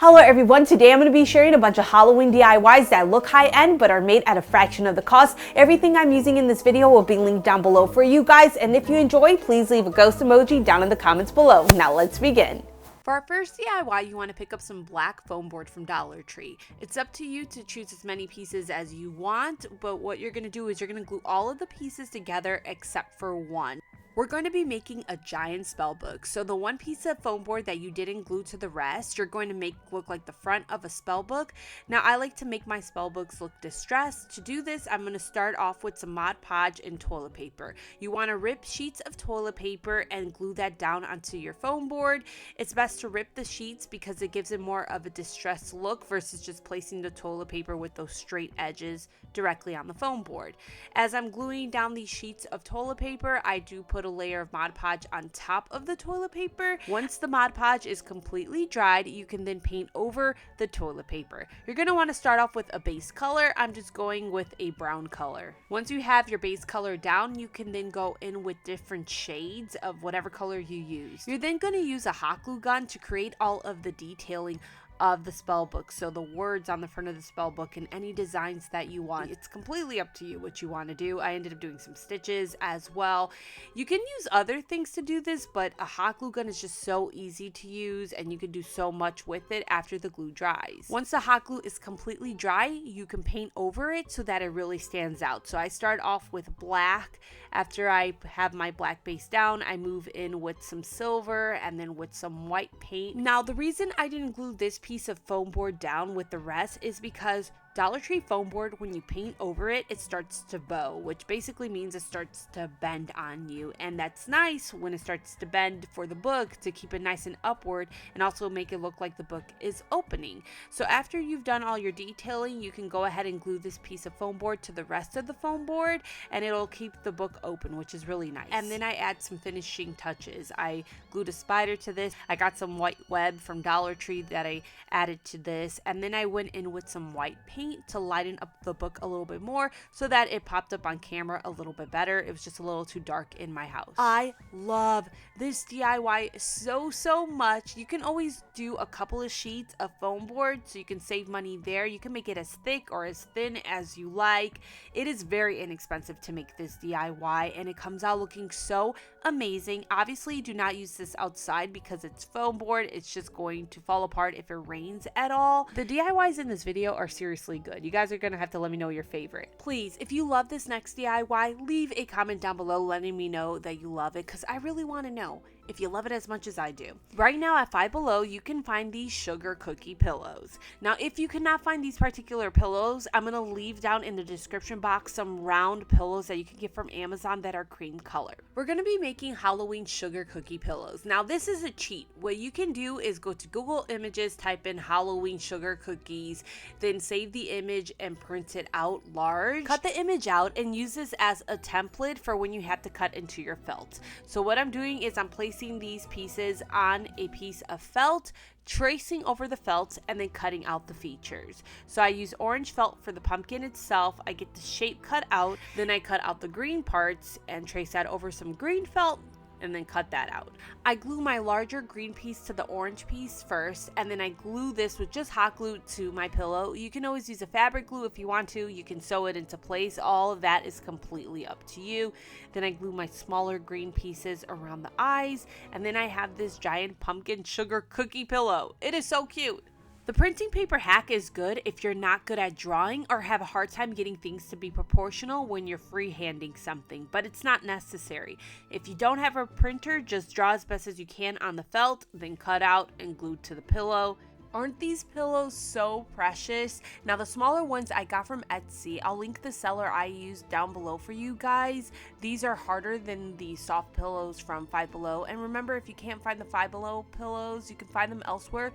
Hello everyone, today I'm going to be sharing a bunch of Halloween DIYs that look high-end but are made at a fraction of the cost. Everything I'm using in this video will be linked down below for you guys, and if you enjoy, please leave a ghost emoji down in the comments below. Now let's begin. For our first DIY, you want to pick up some black foam board from Dollar Tree. It's up to you to choose as many pieces as you want, but what you're going to do is you're going to glue all of the pieces together except for one. We're going to be making a giant spell book. So the one piece of foam board that you didn't glue to the rest, you're going to make look like the front of a spell book. Now I like to make my spell books look distressed. To do this, I'm going to start off with some Mod Podge and toilet paper. You want to rip sheets of toilet paper and glue that down onto your foam board. It's best to rip the sheets because it gives it more of a distressed look versus just placing the toilet paper with those straight edges directly on the foam board. As I'm gluing down these sheets of toilet paper, I do put a layer of Mod Podge on top of the toilet paper. Once the Mod Podge is completely dried, you can then paint over the toilet paper. You're going to want to start off with a base color. I'm just going with a brown color. Once you have your base color down, you can then go in with different shades of whatever color you use. You're then going to use a hot glue gun to create all of the detailing of the spell book, so the words on the front of the spell book and any designs that you want. It's completely up to you what you want to do. I ended up doing some stitches as well. You can use other things to do this, but a hot glue gun is just so easy to use and you can do so much with it after the glue dries. Once the hot glue is completely dry, you can paint over it so that it really stands out. So I start off with black. After I have my black base down, I move in with some silver and then with some white paint. Now the reason I didn't glue this piece of foam board down with the rest is because Dollar Tree foam board, when you paint over it, it starts to bow, which basically means it starts to bend on you. And that's nice when it starts to bend for the book to keep it nice and upward and also make it look like the book is opening. So after you've done all your detailing, you can go ahead and glue this piece of foam board to the rest of the foam board and it'll keep the book open, which is really nice. And then I add some finishing touches. I glued a spider to this. I got some white web from Dollar Tree that I added to this, and then I went in with some white paint to lighten up the book a little bit more so that it popped up on camera a little bit better. It was just a little too dark in my house. I love this DIY so much. You can always do a couple of sheets of foam board so you can save money there. You can make it as thick or as thin as you like. It is very inexpensive to make this DIY and it comes out looking so amazing. Obviously, do not use this outside because it's foam board. It's just going to fall apart if it rains at all. The DIYs in this video are seriously good. You guys are gonna have to let me know your favorite. Please, if you love this next DIY, leave a comment down below letting me know that you love it because I really want to know if you love it as much as I do. Right now at Five Below, you can find these sugar cookie pillows. Now, if you cannot find these particular pillows, I'm gonna leave down in the description box some round pillows that you can get from Amazon that are cream color. We're gonna be making Halloween sugar cookie pillows. Now, this is a cheat. What you can do is go to Google Images, type in Halloween sugar cookies, then save the image and print it out large. Cut the image out and use this as a template for when you have to cut into your felt. So what I'm doing is I'm placing these pieces on a piece of felt, tracing over the felt, and then cutting out the features. So I use orange felt for the pumpkin itself. I get the shape cut out, then I cut out the green parts and trace that over some green felt and then cut that out. I glue my larger green piece to the orange piece first, and then I glue this with just hot glue to my pillow. You can always use a fabric glue if you want to. You can sew it into place. All of that is completely up to you. Then I glue my smaller green pieces around the eyes, and then I have this giant pumpkin sugar cookie pillow. It is so cute. The printing paper hack is good if you're not good at drawing or have a hard time getting things to be proportional when you're freehanding something, but it's not necessary. If you don't have a printer, just draw as best as you can on the felt, then cut out and glue to the pillow. Aren't these pillows so precious? Now the smaller ones I got from Etsy. I'll link the seller I used down below for you guys. These are harder than the soft pillows from Five Below. And remember, if you can't find the Five Below pillows, you can find them elsewhere.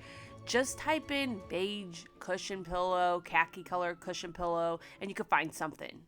Just type in beige cushion pillow, khaki color cushion pillow, and you can find something.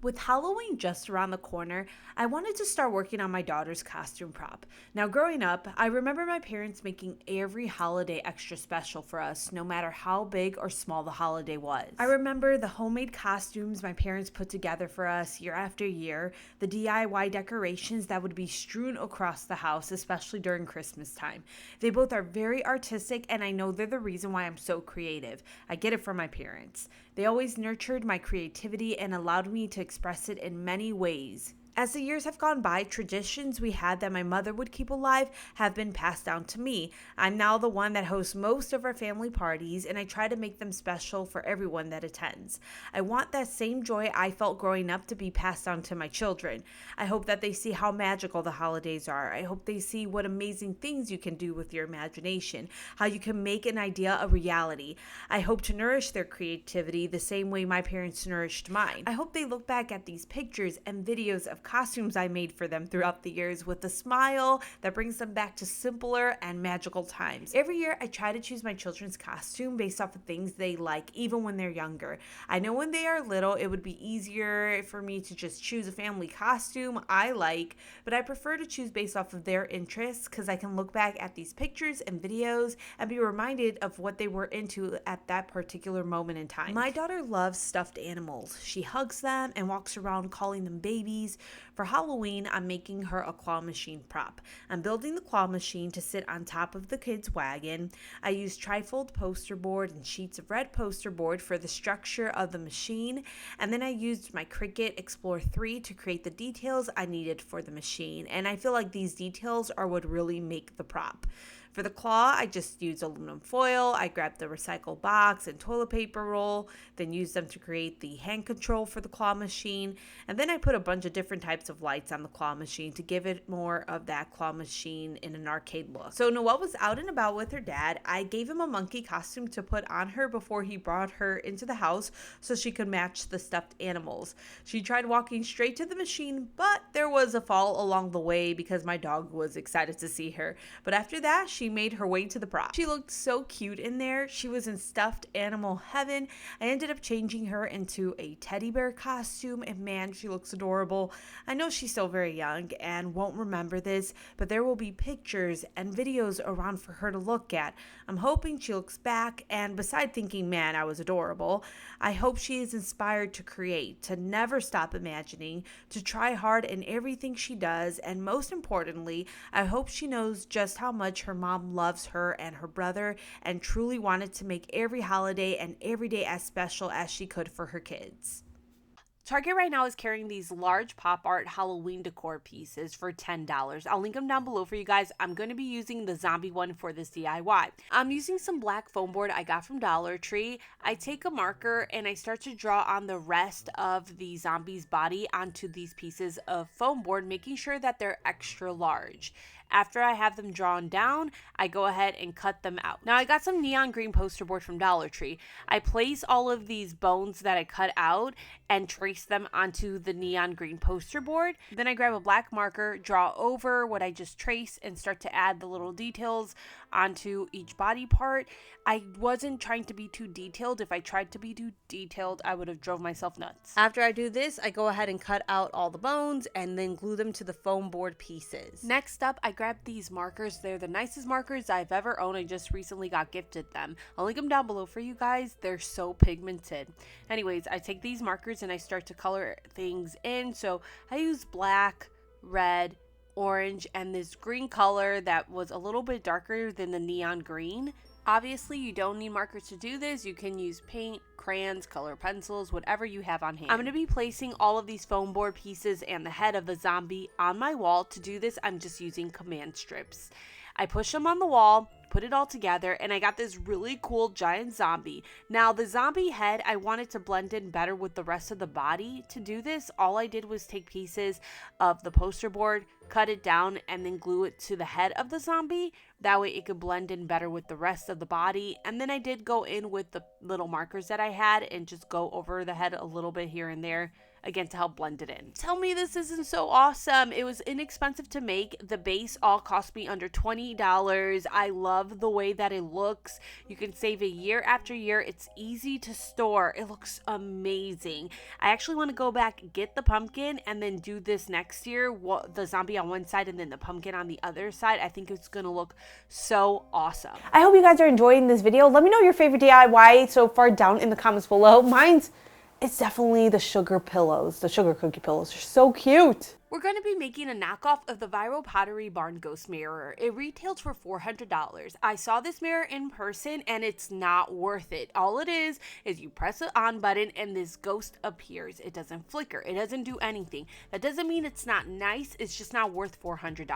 With Halloween just around the corner, I wanted to start working on my daughter's costume prop. Now, growing up, I remember my parents making every holiday extra special for us, no matter how big or small the holiday was. I remember the homemade costumes my parents put together for us year after year, the DIY decorations that would be strewn across the house, especially during Christmas time. They both are very artistic, and I know they're the reason why I'm so creative. I get it from my parents. They always nurtured my creativity and allowed me to express it in many ways. As the years have gone by, traditions we had that my mother would keep alive have been passed down to me. I'm now the one that hosts most of our family parties, and I try to make them special for everyone that attends. I want that same joy I felt growing up to be passed on to my children. I hope that they see how magical the holidays are. I hope they see what amazing things you can do with your imagination, how you can make an idea a reality. I hope to nourish their creativity the same way my parents nourished mine. I hope they look back at these pictures and videos of costumes I made for them throughout the years with a smile that brings them back to simpler and magical times. Every year, I try to choose my children's costume based off of things they like, even when they're younger. I know when they are little, it would be easier for me to just choose a family costume I like, but I prefer to choose based off of their interests because I can look back at these pictures and videos and be reminded of what they were into at that particular moment in time. My daughter loves stuffed animals. She hugs them and walks around calling them babies. For Halloween, I'm making her a claw machine prop. I'm building the claw machine to sit on top of the kids' wagon. I used trifold poster board and sheets of red poster board for the structure of the machine, and then I used my Cricut Explore 3 to create the details I needed for the machine, and I feel like these details are what really make the prop. For the claw, I just used aluminum foil. I grabbed the recycled box and toilet paper roll, then used them to create the hand control for the claw machine. And then I put a bunch of different types of lights on the claw machine to give it more of that claw machine in an arcade look. So Noelle was out and about with her dad. I gave him a monkey costume to put on her before he brought her into the house so she could match the stuffed animals. She tried walking straight to the machine, but there was a fall along the way because my dog was excited to see her. But after that, she made her way to the prop. She looked so cute in there. She was in stuffed animal heaven. I ended up changing her into a teddy bear costume, and man, she looks adorable. I know she's still very young and won't remember this, but there will be pictures and videos around for her to look at. I'm hoping she looks back, and beside thinking, man, I was adorable, I hope she is inspired to create, to never stop imagining, to try hard in everything she does, and most importantly, I hope she knows just how much her mom loves her and her brother and truly wanted to make every holiday and every day as special as she could for her kids. Target right now is carrying these large pop art Halloween decor pieces for $10. I'll link them down below for you guys. I'm going to be using the zombie one for this DIY. I'm using some black foam board I got from Dollar Tree. I take a marker and I start to draw on the rest of the zombie's body onto these pieces of foam board, making sure that they're extra large. After I have them drawn down, I go ahead and cut them out. Now I got some neon green poster board from Dollar Tree. I place all of these bones that I cut out and trace them onto the neon green poster board. Then I grab a black marker, draw over what I just traced, and start to add the little details onto each body part. I wasn't trying to be too detailed. If I tried to be too detailed, I would have drove myself nuts. After I do this, I go ahead and cut out all the bones and then glue them to the foam board pieces. Next up, I grab these markers. They're the nicest markers I've ever owned. I just recently got gifted them. I'll link them down below for you guys. They're so pigmented. Anyways, I take these markers and I start to color things in. So I use black, red, orange, and this green color that was a little bit darker than the neon green. Obviously, you don't need markers to do this. You can use paint, crayons, color pencils, whatever you have on hand. I'm going to be placing all of these foam board pieces and the head of the zombie on my wall. To do this, I'm just using command strips. I push them on the wall, put it all together, and I got this really cool giant zombie. Now, the zombie head, I wanted to blend in better with the rest of the body. To do this, all I did was take pieces of the poster board, cut it down, and then glue it to the head of the zombie. That way it could blend in better with the rest of the body. And then I did go in with the little markers that I had and just go over the head a little bit here and there. again to help blend it in. Tell me this isn't so awesome. It was inexpensive to make. The base all cost me under $20. I love the way that it looks. You can save it year after year. It's easy to store. It looks amazing. I actually want to go back, get the pumpkin, and then do this next year. The zombie on one side and then the pumpkin on the other side. I think it's going to look so awesome. I hope you guys are enjoying this video. Let me know your favorite DIY so far down in the comments below. Mine's, it's definitely the sugar pillows. The sugar cookie pillows are so cute. We're going to be making a knockoff of the viral Pottery Barn Ghost Mirror. It retails for $400. I saw this mirror in person and it's not worth it. All it is you press the on button and this ghost appears. It doesn't flicker. It doesn't do anything. That doesn't mean it's not nice. It's just not worth $400.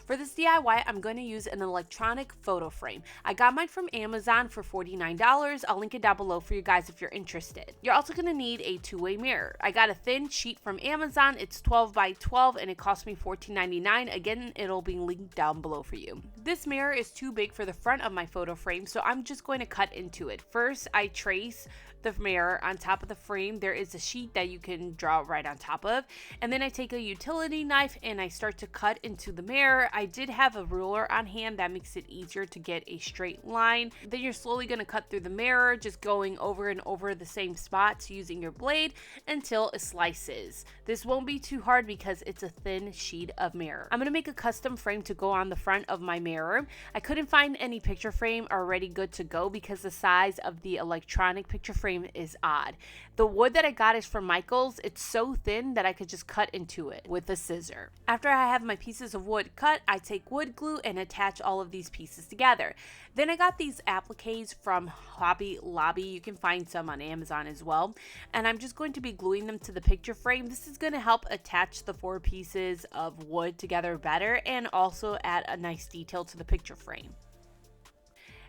For this DIY, I'm going to use an electronic photo frame. I got mine from Amazon for $49. I'll link it down below for you guys if you're interested. You're also going to need a two-way mirror. I got a thin sheet from Amazon. It's 12 by 12. And it cost me $14.99. Again, it'll be linked down below for you. This mirror is too big for the front of my photo frame, so I'm just going to cut into it. First, I trace the mirror on top of the frame. There is a sheet that you can draw right on top of, and then I take a utility knife and I start to cut into the mirror. I did have a ruler on hand that makes it easier to get a straight line. Then you're slowly going to cut through the mirror, just going over and over the same spots using your blade until it slices. This won't be too hard because it's a thin sheet of mirror. I'm going to make a custom frame to go on the front of my mirror. I couldn't find any picture frame already good to go because the size of the electronic picture frame is odd. The wood that I got is from Michael's. It's so thin that I could just cut into it with a scissor. After I have my pieces of wood cut, I take wood glue and attach all of these pieces together. Then I got these appliques from Hobby Lobby. You can find some on Amazon as well. And I'm just going to be gluing them to the picture frame. This is going to help attach the 4 pieces of wood together better and also add a nice detail to the picture frame.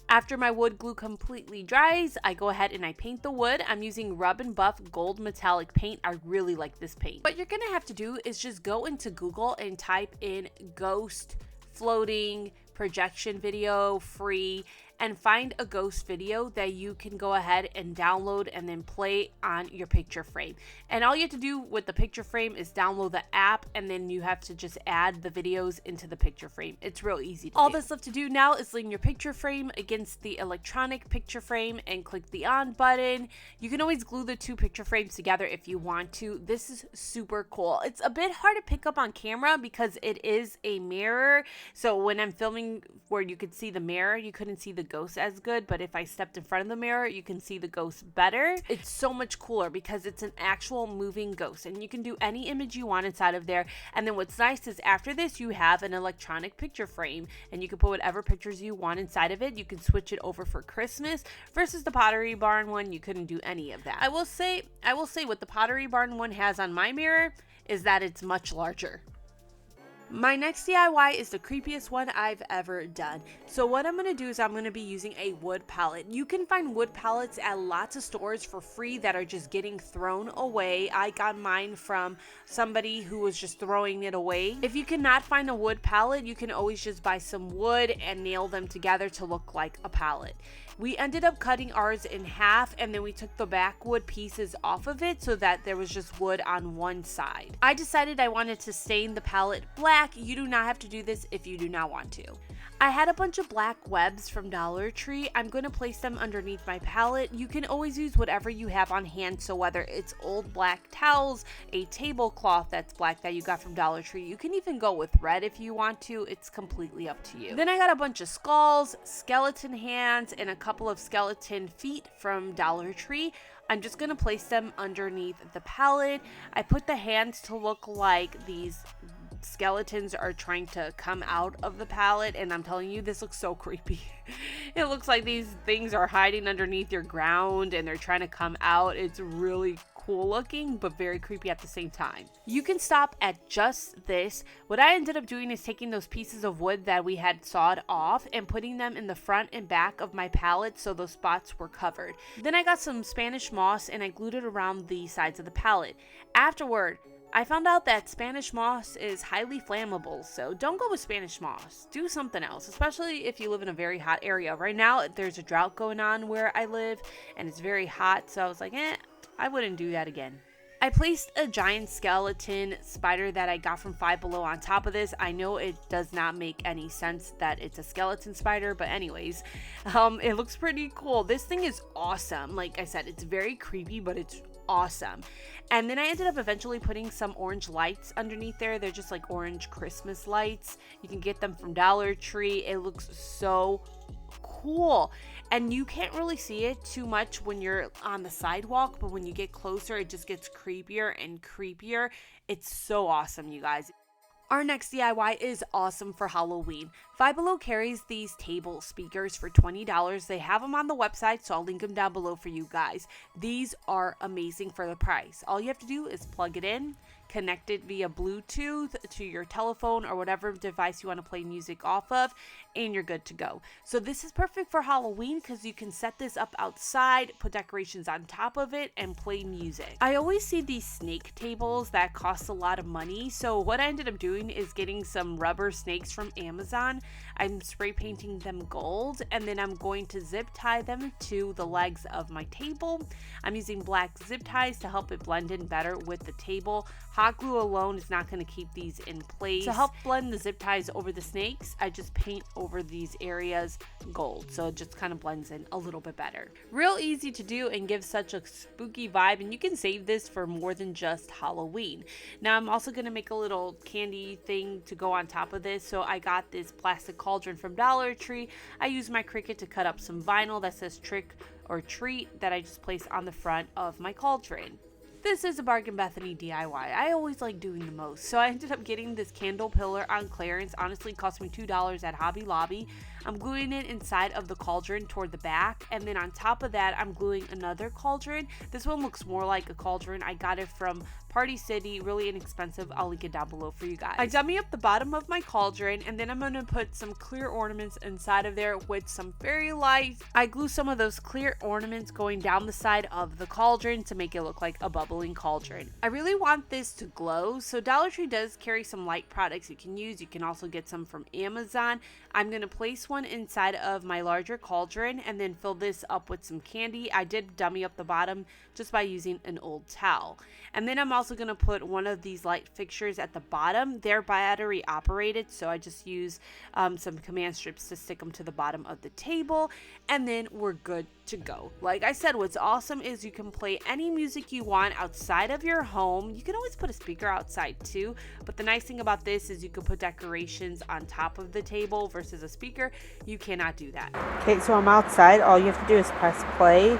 After my wood glue completely dries, I go ahead and I paint the wood. I'm using Rub and Buff Gold Metallic Paint. I really like this paint. What you're going to have to do is just go into Google and type in ghost floating projection video free and find a ghost video that you can go ahead and download and then play on your picture frame. And all you have to do with the picture frame is download the app, and then you have to just add the videos into the picture frame. It's real easy to do. All that's left to do now is lean your picture frame against the electronic picture frame and click the on button. You can always glue the 2 picture frames together if you want to. This is super cool. It's a bit hard to pick up on camera because it is a mirror. So when I'm filming where you could see the mirror, you couldn't see the ghost as good, but if I stepped in front of the mirror, you can see the ghost better. It's so much cooler because it's an actual moving ghost, and you can do any image you want inside of there. And then what's nice is after this, you have an electronic picture frame, and you can put whatever pictures you want inside of it. You can switch it over for Christmas versus the Pottery Barn one. You couldn't do any of that. I will say what the Pottery Barn one has on my mirror is that it's much larger. My next DIY is the creepiest one I've ever done. So what I'm going to do is I'm going to be using a wood pallet. You can find wood pallets at lots of stores for free that are just getting thrown away. I got mine from somebody who was just throwing it away. If you cannot find a wood pallet, you can always just buy some wood and nail them together to look like a pallet. We ended up cutting ours in half, and then we took the backwood pieces off of it so that there was just wood on one side. I decided I wanted to stain the pallet black. You do not have to do this if you do not want to. I had a bunch of black webs from Dollar Tree. I'm going to place them underneath my palette. You can always use whatever you have on hand, so whether it's old black towels, a tablecloth that's black that you got from Dollar Tree, you can even go with red if you want to. It's completely up to you. Then I got a bunch of skulls, skeleton hands, and a couple of skeleton feet from Dollar Tree. I'm just going to place them underneath the palette. I put the hands to look like these skeletons are trying to come out of the palette, and I'm telling you, this looks so creepy. It looks like these things are hiding underneath your ground and they're trying to come out. It's really cool looking, but very creepy at the same time. You can stop at just this. What I ended up doing is taking those pieces of wood that we had sawed off and putting them in the front and back of my palette so those spots were covered. Then I got some Spanish moss and I glued it around the sides of the palette. Afterward, I found out that Spanish moss is highly flammable, so don't go with Spanish moss. Do something else, especially if you live in a very hot area. Right now, there's a drought going on where I live, and it's very hot, so I was like, I wouldn't do that again. I placed a giant skeleton spider that I got from Five Below on top of this. I know it does not make any sense that it's a skeleton spider, but anyways, it looks pretty cool. This thing is awesome. Like I said, it's very creepy, but it's awesome. And then I ended up eventually putting some orange lights underneath there. They're just like orange Christmas lights. You can get them from Dollar Tree. It looks so cool, and you can't really see it too much when you're on the sidewalk, but when you get closer it just gets creepier and creepier. It's so awesome, you guys. Our next DIY is awesome for Halloween. Five Below carries these table speakers for $20. They have them on the website, so I'll link them down below for you guys. These are amazing for the price. All you have to do is plug it in, connect it via Bluetooth to your telephone or whatever device you want to play music off of, and you're good to go. So this is perfect for Halloween because you can set this up outside, put decorations on top of it, and play music. I always see these snake tables that cost a lot of money, so what I ended up doing is getting some rubber snakes from Amazon. I'm spray painting them gold, and then I'm going to zip tie them to the legs of my table. I'm using black zip ties to help it blend in better with the table. Hot glue alone is not going to keep these in place. To help blend the zip ties over the snakes, I just paint over these areas gold, so it just kind of blends in a little bit better. Real easy to do and gives such a spooky vibe, and you can save this for more than just Halloween. Now I'm also going to make a little candy thing to go on top of this, so I got this plastic cauldron from Dollar Tree. I use my Cricut to cut up some vinyl that says trick or treat that I just place on the front of my cauldron. This is a Bargain Bethany DIY. I always like doing the most, so I ended up getting this candle pillar on clearance. Honestly, it cost me $2 at Hobby Lobby. I'm gluing it inside of the cauldron toward the back, and then on top of that, I'm gluing another cauldron. This one looks more like a cauldron. I got it from Party City, really inexpensive. I'll link it down below for you guys. I dummy up the bottom of my cauldron, and then I'm going to put some clear ornaments inside of there with some fairy lights. I glue some of those clear ornaments going down the side of the cauldron to make it look like a bubbling cauldron. I really want this to glow, so Dollar Tree does carry some light products you can use. You can also get some from Amazon. I'm going to place one inside of my larger cauldron and then fill this up with some candy. I did dummy up the bottom just by using an old towel. And then I'm also going to put one of these light fixtures at the bottom. They're battery operated, so I just use some command strips to stick them to the bottom of the table, and then we're good to go. Like I said, what's awesome is you can play any music you want outside of your home. You can always put a speaker outside too, but the nice thing about this is you can put decorations on top of the table versus a speaker. You cannot do that. Okay, so I'm outside. All you have to do is press play.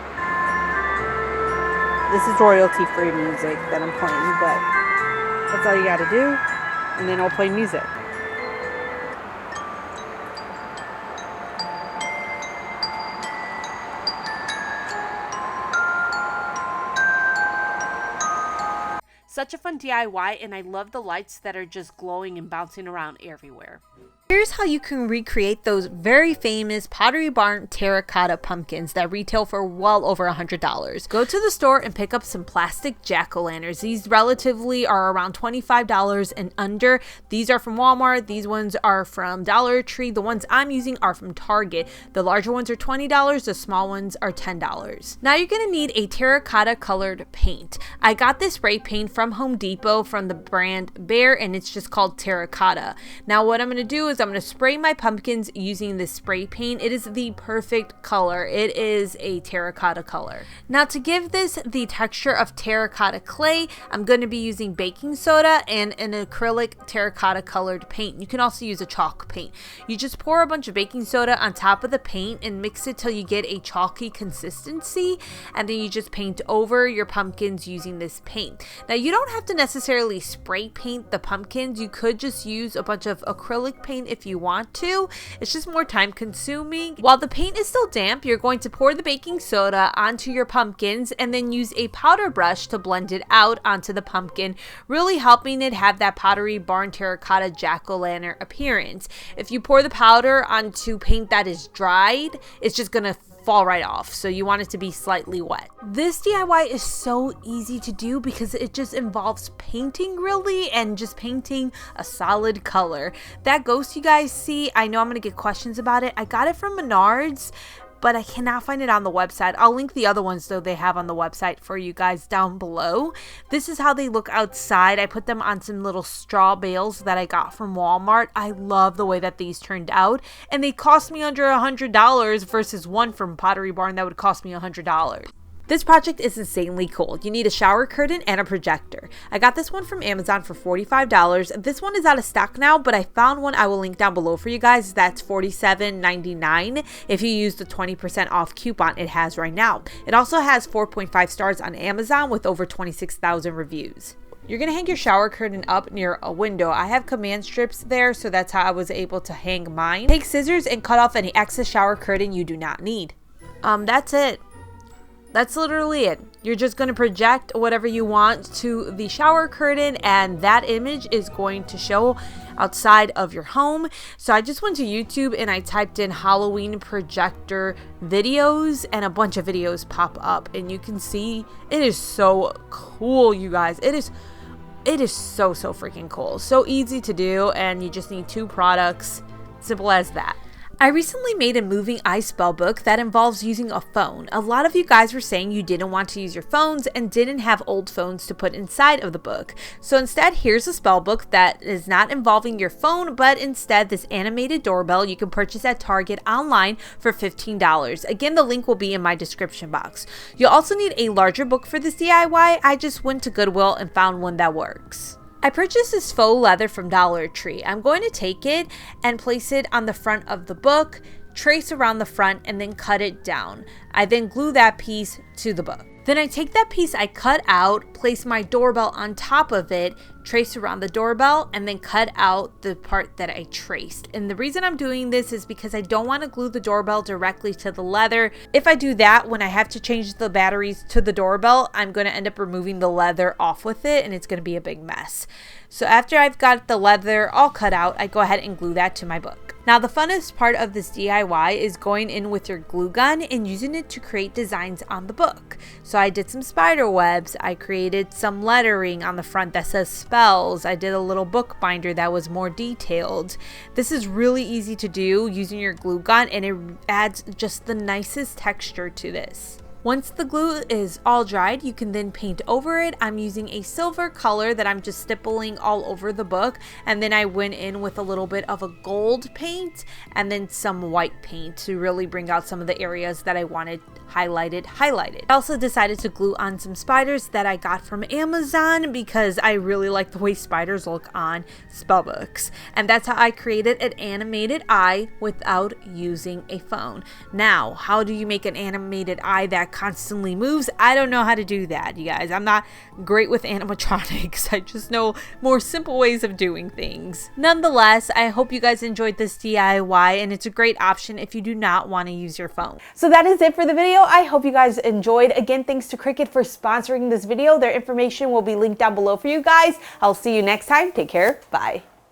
This is royalty-free music that I'm playing, but that's all you gotta do, and then I'll play music. Such a fun DIY, and I love the lights that are just glowing and bouncing around everywhere. Here's how you can recreate those very famous Pottery Barn terracotta pumpkins that retail for well over $100. Go to the store and pick up some plastic jack-o'-lanterns. These relatively are around $25 and under. These are from Walmart. These ones are from Dollar Tree. The ones I'm using are from Target. The larger ones are $20. The small ones are $10. Now you're going to need a terracotta colored paint. I got this spray paint from Home Depot from the brand Bear, and it's just called terracotta. Now what I'm going to do is I'm going to spray my pumpkins using this spray paint. It is the perfect color. It is a terracotta color. Now to give this the texture of terracotta clay, I'm going to be using baking soda and an acrylic terracotta colored paint. You can also use a chalk paint. You just pour a bunch of baking soda on top of the paint and mix it till you get a chalky consistency, and then you just paint over your pumpkins using this paint. Now you don't have to necessarily spray paint the pumpkins. You could just use a bunch of acrylic paint if you want to. It's just more time consuming. While the paint is still damp, you're going to pour the baking soda onto your pumpkins and then use a powder brush to blend it out onto the pumpkin, really helping it have that Pottery Barn terracotta jack-o'-lantern appearance. If you pour the powder onto paint that is dried, it's just gonna fall right off, so you want it to be slightly wet. This DIY is so easy to do because it just involves painting really, and just painting a solid color. That ghost you guys see, I know I'm gonna get questions about it. I got it from Menards. but I cannot find it on the website. I'll link the other ones though they have on the website for you guys down below. This is how they look outside. I put them on some little straw bales that I got from Walmart. I love the way that these turned out, and they cost me under $100 versus one from Pottery Barn that would cost me $100. This project is insanely cool. You need a shower curtain and a projector. I got this one from Amazon for $45. This one is out of stock now, but I found one I will link down below for you guys. That's $47.99 if you use the 20% off coupon it has right now. It also has 4.5 stars on Amazon with over 26,000 reviews. You're going to hang your shower curtain up near a window. I have command strips there, so that's how I was able to hang mine. Take scissors and cut off any excess shower curtain you do not need. That's it. That's literally it. You're just going to project whatever you want to the shower curtain, and that image is going to show outside of your home. So I just went to YouTube and I typed in Halloween projector videos, and a bunch of videos pop up, and you can see it is so cool, you guys. It is so freaking cool. So easy to do, and you just need 2 products. Simple as that. I recently made a moving eye spell book that involves using a phone. A lot of you guys were saying you didn't want to use your phones and didn't have old phones to put inside of the book. So instead, here's a spell book that is not involving your phone, but instead this animated doorbell you can purchase at Target online for $15. Again, the link will be in my description box. You'll also need a larger book for this DIY. I just went to Goodwill and found one that works. I purchased this faux leather from Dollar Tree. I'm going to take it and place it on the front of the book, trace around the front, and then cut it down. I then glue that piece to the book. Then I take that piece I cut out, place my doorbell on top of it, trace around the doorbell, and then cut out the part that I traced. And the reason I'm doing this is because I don't want to glue the doorbell directly to the leather. If I do that, when I have to change the batteries to the doorbell, I'm going to end up removing the leather off with it, and it's going to be a big mess. So after I've got the leather all cut out, I go ahead and glue that to my book. Now the funnest part of this DIY is going in with your glue gun and using it to create designs on the book. So I did some spider webs, I created some lettering on the front that says spells, I did a little book binder that was more detailed. This is really easy to do using your glue gun, and it adds just the nicest texture to this. Once the glue is all dried, you can then paint over it. I'm using a silver color that I'm just stippling all over the book, and then I went in with a little bit of a gold paint and then some white paint to really bring out some of the areas that I wanted highlighted. I also decided to glue on some spiders that I got from Amazon because I really like the way spiders look on spell books, and that's how I created an animated eye without using a phone. Now, how do you make an animated eye that constantly moves? I don't know how to do that, you guys. I'm not great with animatronics. I just know more simple ways of doing things. Nonetheless, I hope you guys enjoyed this DIY, and it's a great option if you do not want to use your phone. So that is it for the video. I hope you guys enjoyed. Again, thanks to Cricut for sponsoring this video. Their information will be linked down below for you guys. I'll see you next time. Take care. Bye.